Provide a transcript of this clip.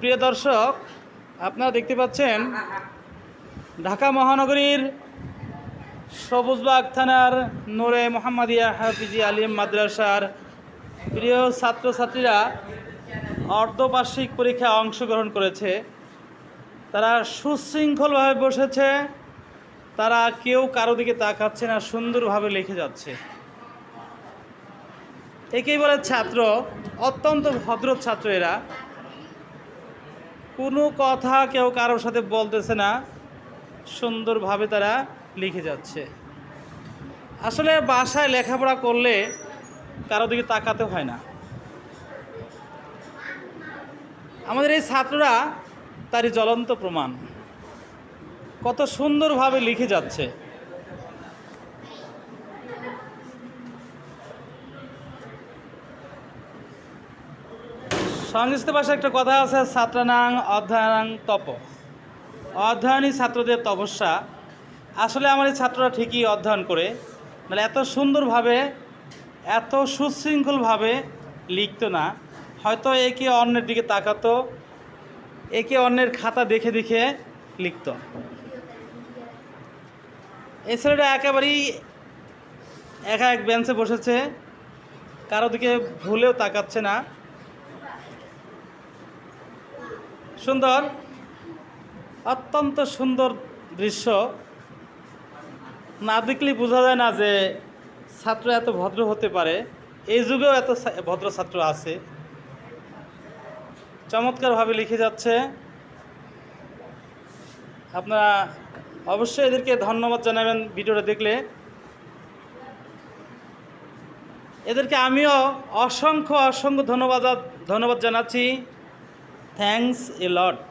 প্রিয় দর্শক, আপনারা দেখতে পাচ্ছেন ঢাকা মহানগরীর সবুজবাগ থানার নূরে মোহাম্মদিয়া হাফিজি আলিম মাদ্রাসার প্রিয় ছাত্রছাত্রীরা অর্ধবার্ষিক পরীক্ষায় অংশগ্রহণ করেছে। তারা সুশৃঙ্খলভাবে বসেছে, তারা কেউ কারো দিকে তাকাচ্ছে না, সুন্দরভাবে লিখে যাচ্ছে। একেই বলে ছাত্র, অত্যন্ত ভদ্র ছাত্র এরা। কোনো কথা কেউ কারোর সাথে বলতেছে না, সুন্দরভাবে তারা লিখে যাচ্ছে। আসলে বাসায় লেখাপড়া করলে কারো দিকে তাকাতে হয় না। আমাদের এই ছাত্ররা তারই জ্বলন্ত প্রমাণ। কত সুন্দরভাবে লিখে যাচ্ছে। সংস্কৃত ভাষায় একটা কথা আছে, ছাত্রানাং অধ্যয়নাং তপ। অধ্যয়নই ছাত্রদের তপস্যা। আসলে আমার এই ছাত্ররা ঠিকই অধ্যয়ন করে, মানে এত সুন্দরভাবে, এত সুশৃঙ্খলভাবে লিখতো না। হয়তো একে অন্যের দিকে তাকাতো, একে অন্যের খাতা দেখে দেখে লিখত। এই ছেলেটা একেবারেই একা এক বেঞ্চে বসেছে, কারো দিকে ভুলেও তাকাচ্ছে না। সুন্দর, অত্যন্ত সুন্দর দৃশ্য। না দেখলেই বোঝা যায় না যে ছাত্র এত ভদ্র হতে পারে। এই যুগেও এত ভদ্র ছাত্র আছে। চমৎকারভাবে লিখে যাচ্ছে। আপনারা অবশ্যই এদেরকে ধন্যবাদ জানাবেন ভিডিওটা দেখলে। এদেরকে আমিও অসংখ্য অসংখ্য ধন্যবাদ জানাচ্ছি। Thanks a lot.